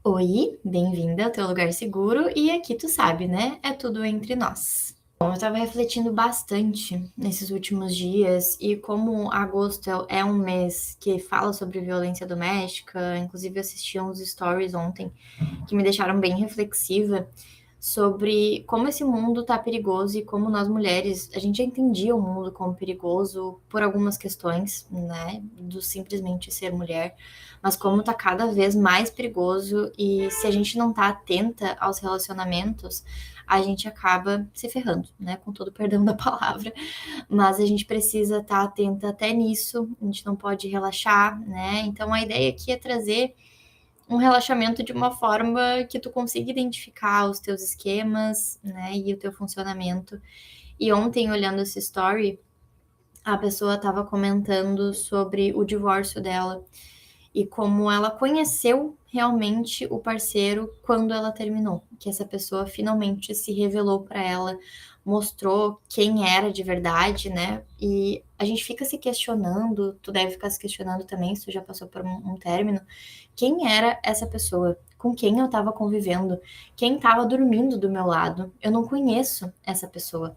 Oi, bem-vinda ao teu lugar seguro e aqui tu sabe, né? É tudo entre nós. Bom, eu tava refletindo bastante nesses últimos dias e como agosto é um mês que fala sobre violência doméstica, inclusive eu assisti uns stories ontem que me deixaram bem reflexiva sobre como esse mundo tá perigoso e como nós mulheres, a gente já entendia o mundo como perigoso por algumas questões, né, do simplesmente ser mulher, mas como tá cada vez mais perigoso e se a gente não tá atenta aos relacionamentos, a gente acaba se ferrando, né, com todo o perdão da palavra, mas a gente precisa estar atenta até nisso, a gente não pode relaxar, né, então a ideia aqui é trazer um relaxamento de uma forma que tu consiga identificar os teus esquemas, né, e o teu funcionamento. E ontem, olhando essa story, a pessoa estava comentando sobre o divórcio dela e como ela conheceu realmente o parceiro quando ela terminou, que essa pessoa finalmente se revelou para ela, mostrou quem era de verdade, né? E a gente fica se questionando, tu deve ficar se questionando também, se tu já passou por um término, quem era essa pessoa? Com quem eu estava convivendo? Quem estava dormindo do meu lado? Eu não conheço essa pessoa.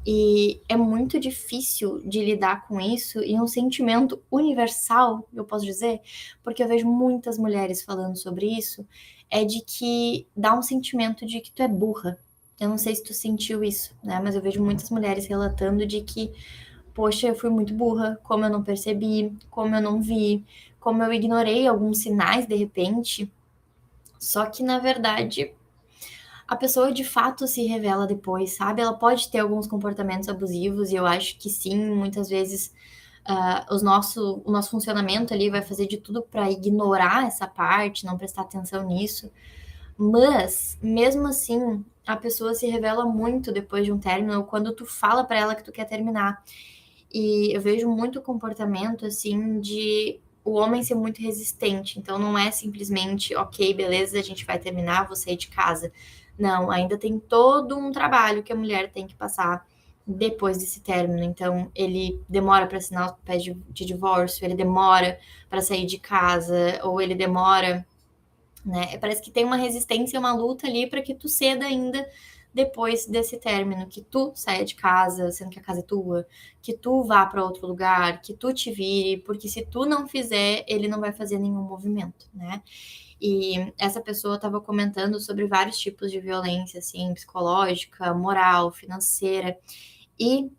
E é muito difícil de lidar com isso e um sentimento universal, eu posso dizer, porque eu vejo muitas mulheres falando sobre isso, é de que dá um sentimento de que tu é burra. Eu não sei se tu sentiu isso, né? Mas eu vejo muitas mulheres relatando de que, poxa, eu fui muito burra, como eu não percebi, como eu não vi, como eu ignorei alguns sinais de repente. Só que na verdade a pessoa de fato se revela depois, sabe? Ela pode ter alguns comportamentos abusivos, e eu acho que sim, muitas vezes o nosso funcionamento ali vai fazer de tudo para ignorar essa parte, não prestar atenção nisso. Mas, mesmo assim, a pessoa se revela muito depois de um término, ou quando tu fala para ela que tu quer terminar. E eu vejo muito comportamento assim de o homem ser muito resistente. Então não é simplesmente, ok, beleza, a gente vai terminar, vou sair de casa. Não, ainda tem todo um trabalho que a mulher tem que passar depois desse término. Então ele demora para assinar os papéis de divórcio, ele demora para sair de casa, ou ele demora, né? Parece que tem uma resistência, uma luta ali para que tu ceda ainda depois desse término, que tu saia de casa, sendo que a casa é tua, que tu vá para outro lugar, que tu te vire, porque se tu não fizer, ele não vai fazer nenhum movimento, né? E essa pessoa estava comentando sobre vários tipos de violência, assim, psicológica, moral, financeira e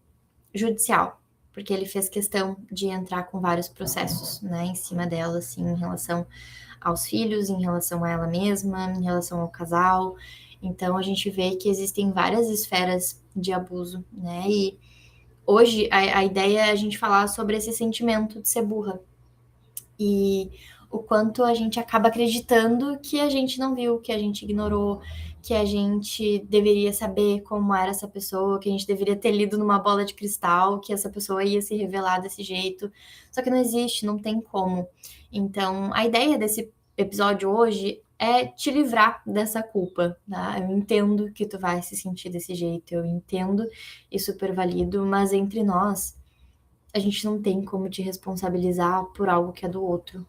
judicial, porque ele fez questão de entrar com vários processos, né, em cima dela, assim, em relação aos filhos, em relação a ela mesma, em relação ao casal. Então a gente vê que existem várias esferas de abuso, né? E hoje a ideia é a gente falar sobre esse sentimento de ser burra e o quanto a gente acaba acreditando que a gente não viu, que a gente ignorou, que a gente deveria saber como era essa pessoa, que a gente deveria ter lido numa bola de cristal, que essa pessoa ia se revelar desse jeito. Só que não existe, não tem como. Então, a ideia desse episódio hoje é te livrar dessa culpa, tá? Eu entendo que tu vai se sentir desse jeito, eu entendo e super valido, mas entre nós a gente não tem como te responsabilizar por algo que é do outro.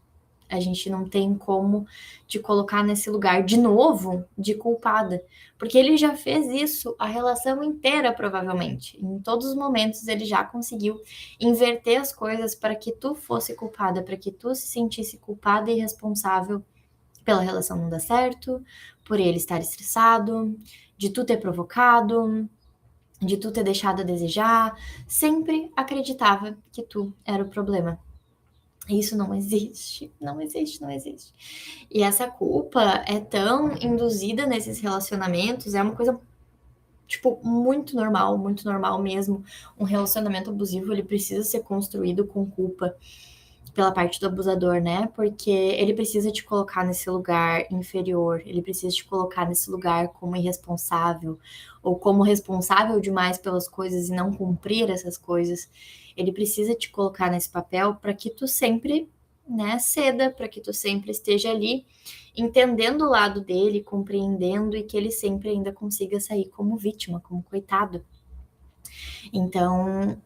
A gente não tem como te colocar nesse lugar de novo de culpada, porque ele já fez isso a relação inteira, provavelmente. Em todos os momentos ele já conseguiu inverter as coisas para que tu fosse culpada, para que tu se sentisse culpada e responsável pela relação não dar certo, por ele estar estressado, de tu ter provocado, de tu ter deixado a desejar, sempre acreditava que tu era o problema. Isso não existe, não existe, não existe. E essa culpa é tão induzida nesses relacionamentos, é uma coisa, tipo, muito normal mesmo. Um relacionamento abusivo, ele precisa ser construído com culpa pela parte do abusador, né? Porque ele precisa te colocar nesse lugar inferior, ele precisa te colocar nesse lugar como irresponsável, ou como responsável demais pelas coisas e não cumprir essas coisas. Ele precisa te colocar nesse papel para que tu sempre, né, ceda, para que tu sempre esteja ali entendendo o lado dele, compreendendo e que ele sempre ainda consiga sair como vítima, como coitado. Então,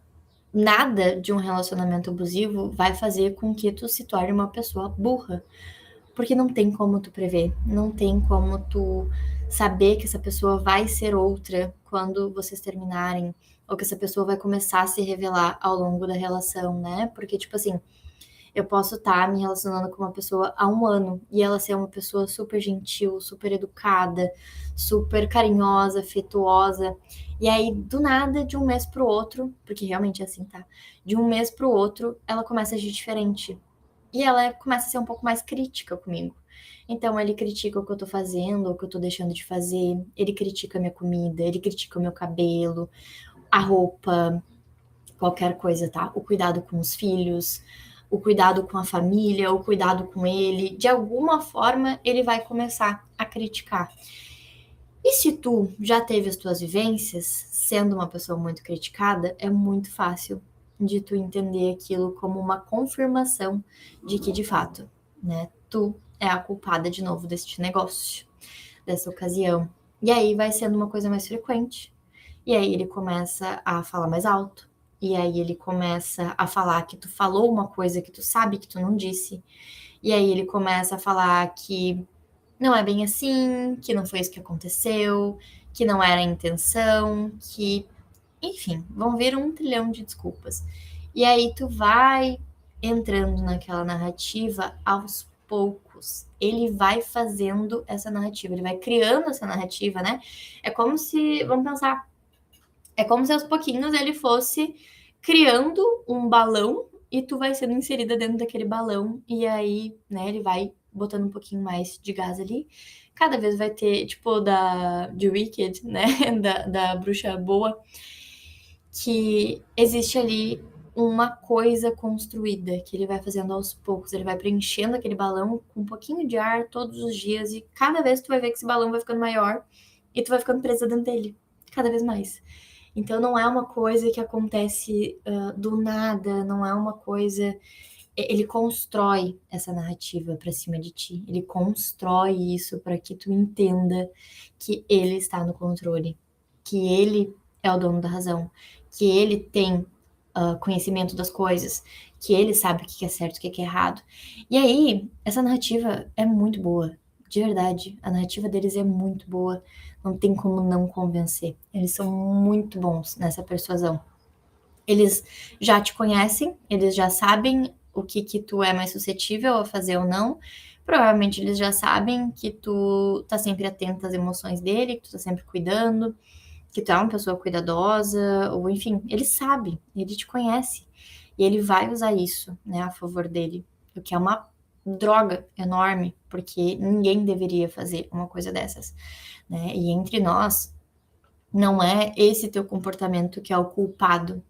nada de um relacionamento abusivo vai fazer com que tu se torne uma pessoa burra, Porque não tem como tu prever, não tem como tu saber que essa pessoa vai ser outra quando vocês terminarem, ou que essa pessoa vai começar a se revelar ao longo da relação, né? Porque, tipo assim, eu posso estar me relacionando com uma pessoa há um ano e ela ser uma pessoa super gentil, super educada, super carinhosa, afetuosa. E aí, do nada, de um mês pro outro, porque realmente é assim, tá? De um mês pro outro, ela começa a agir diferente. E ela começa a ser um pouco mais crítica comigo. Então, ele critica o que eu tô fazendo, o que eu tô deixando de fazer, ele critica a minha comida, ele critica o meu cabelo, a roupa, qualquer coisa, tá? O cuidado com os filhos, o cuidado com a família, o cuidado com ele. De alguma forma, ele vai começar a criticar. E se tu já teve as tuas vivências, sendo uma pessoa muito criticada, é muito fácil de tu entender aquilo como uma confirmação de que, de fato, né, tu é a culpada de novo deste negócio, dessa ocasião. E aí vai sendo uma coisa mais frequente. E aí ele começa a falar mais alto. E aí ele começa a falar que tu falou uma coisa que tu sabe que tu não disse. E aí ele começa a falar que não é bem assim, que não foi isso que aconteceu, que não era a intenção, que, enfim, vão vir um trilhão de desculpas. E aí tu vai entrando naquela narrativa aos poucos. Ele vai fazendo essa narrativa, ele vai criando essa narrativa, né? É como se, vamos pensar, é como se aos pouquinhos ele fosse criando um balão e tu vai sendo inserida dentro daquele balão e aí, né, ele vai botando um pouquinho mais de gás ali. Cada vez vai ter, tipo, de Wicked, né, da bruxa boa, que existe ali uma coisa construída que ele vai fazendo aos poucos, ele vai preenchendo aquele balão com um pouquinho de ar todos os dias e cada vez tu vai ver que esse balão vai ficando maior e tu vai ficando presa dentro dele, cada vez mais. Então não é uma coisa que acontece do nada, não é uma coisa. Ele constrói essa narrativa para cima de ti. Ele constrói isso para que tu entenda que ele está no controle, que ele é o dono da razão, que ele tem conhecimento das coisas, que ele sabe o que é certo, o que é errado. E aí, essa narrativa é muito boa. De verdade, a narrativa deles é muito boa. Não tem como não convencer. Eles são muito bons nessa persuasão. Eles já te conhecem, eles já sabem o que tu é mais suscetível a fazer ou não. Provavelmente eles já sabem que tu tá sempre atenta às emoções dele, que tu tá sempre cuidando, que tu é uma pessoa cuidadosa, ou enfim, ele sabe, ele te conhece. E ele vai usar isso, né, a favor dele. O que é uma droga enorme, porque ninguém deveria fazer uma coisa dessas, né? E entre nós, não é esse teu comportamento que é o culpado.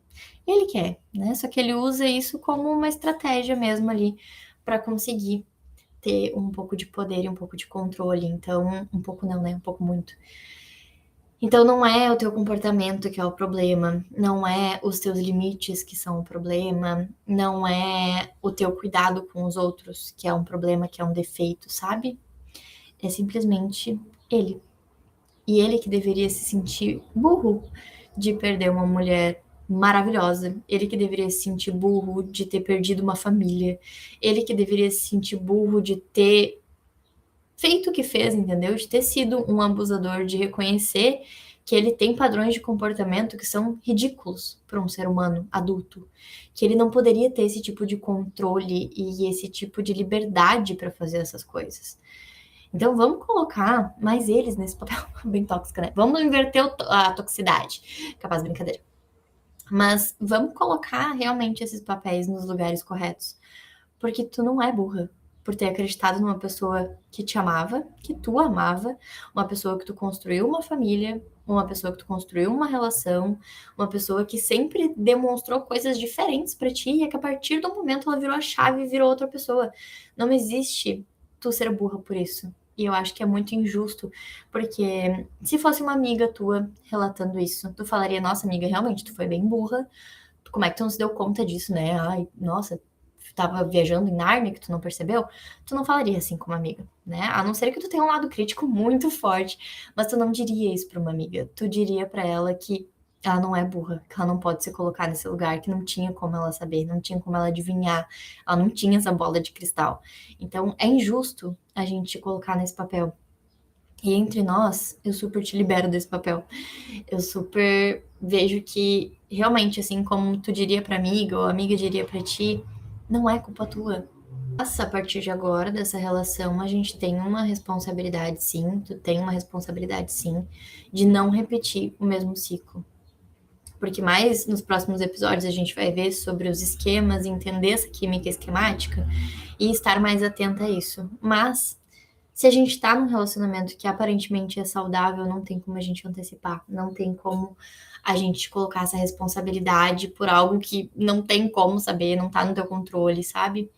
Ele quer, né? Só que ele usa isso como uma estratégia mesmo ali para conseguir ter um pouco de poder e um pouco de controle. Então, um pouco não, né? Um pouco muito. Então, não é o teu comportamento que é o problema, não é os teus limites que são o problema, não é o teu cuidado com os outros que é um problema, que é um defeito, sabe? É simplesmente ele. E ele que deveria se sentir burro de perder uma mulher maravilhosa. Ele que deveria se sentir burro de ter perdido uma família. Ele que deveria se sentir burro de ter feito o que fez, entendeu? De ter sido um abusador, de reconhecer que ele tem padrões de comportamento que são ridículos para um ser humano adulto, que ele não poderia ter esse tipo de controle e esse tipo de liberdade para fazer essas coisas. Então vamos colocar mais eles nesse papel bem tóxico, né? Vamos inverter a toxicidade. Capaz de brincadeira. Mas vamos colocar realmente esses papéis nos lugares corretos. Porque tu não é burra por ter acreditado numa pessoa que te amava, que tu amava, uma pessoa que tu construiu uma família, uma pessoa que tu construiu uma relação, uma pessoa que sempre demonstrou coisas diferentes para ti e é que a partir do momento ela virou a chave e virou outra pessoa. Não existe tu ser burra por isso. E eu acho que é muito injusto, porque se fosse uma amiga tua relatando isso, tu falaria, nossa, amiga, realmente, tu foi bem burra. Como é que tu não se deu conta disso, né? Ai, nossa, tava viajando em Nárnia que tu não percebeu, tu não falaria assim com uma amiga, né? A não ser que tu tenha um lado crítico muito forte, mas tu não diria isso pra uma amiga. Tu diria pra ela que ela não é burra, que ela não pode se colocar nesse lugar, que não tinha como ela saber, não tinha como ela adivinhar, ela não tinha essa bola de cristal. Então é injusto a gente te colocar nesse papel. E entre nós, eu super te libero desse papel. Eu super vejo que realmente, assim como tu diria pra amiga ou a amiga diria pra ti, não é culpa tua. Mas a partir de agora, dessa relação, a gente tem uma responsabilidade, sim, tu tem uma responsabilidade, sim, de não repetir o mesmo ciclo. Porque mais nos próximos episódios a gente vai ver sobre os esquemas, entender essa química esquemática e estar mais atenta a isso. Mas se a gente tá num relacionamento que aparentemente é saudável, não tem como a gente antecipar, não tem como a gente colocar essa responsabilidade por algo que não tem como saber, não tá no teu controle, sabe?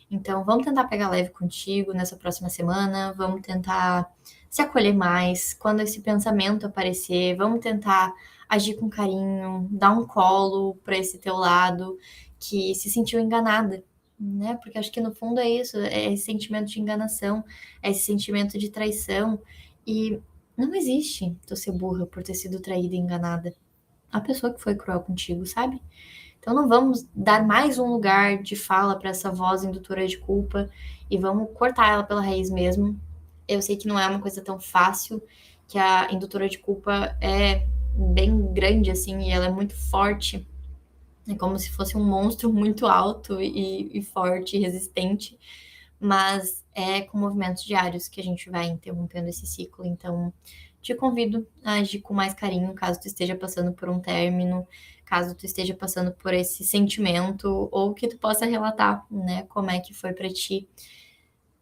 Então, vamos tentar pegar leve contigo nessa próxima semana, vamos tentar se acolher mais. Quando esse pensamento aparecer, vamos tentar agir com carinho, dar um colo para esse teu lado que se sentiu enganada, né? Porque acho que no fundo é isso, é esse sentimento de enganação, é esse sentimento de traição. E não existe tu ser burra por ter sido traída e enganada. A pessoa que foi cruel contigo, sabe? Então não vamos dar mais um lugar de fala para essa voz indutora de culpa e vamos cortar ela pela raiz mesmo. Eu sei que não é uma coisa tão fácil, que a indutora de culpa é bem grande assim e ela é muito forte. É como se fosse um monstro muito alto e forte e resistente, mas é com movimentos diários que a gente vai interrompendo esse ciclo. Então, te convido a agir com mais carinho caso tu esteja passando por um término, caso tu esteja passando por esse sentimento, ou que tu possa relatar, né, como é que foi pra ti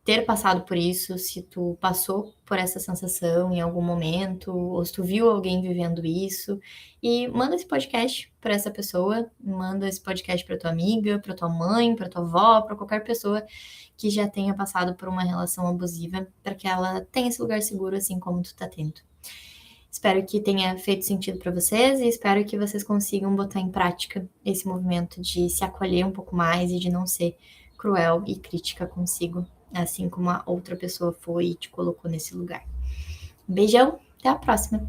ter passado por isso, se tu passou por essa sensação em algum momento, ou se tu viu alguém vivendo isso, e manda esse podcast para essa pessoa, manda esse podcast para tua amiga, para tua mãe, para tua avó, para qualquer pessoa que já tenha passado por uma relação abusiva, para que ela tenha esse lugar seguro assim como tu tá tendo. Espero que tenha feito sentido para vocês e espero que vocês consigam botar em prática esse movimento de se acolher um pouco mais e de não ser cruel e crítica consigo, assim como a outra pessoa foi e te colocou nesse lugar. Um beijão, até a próxima!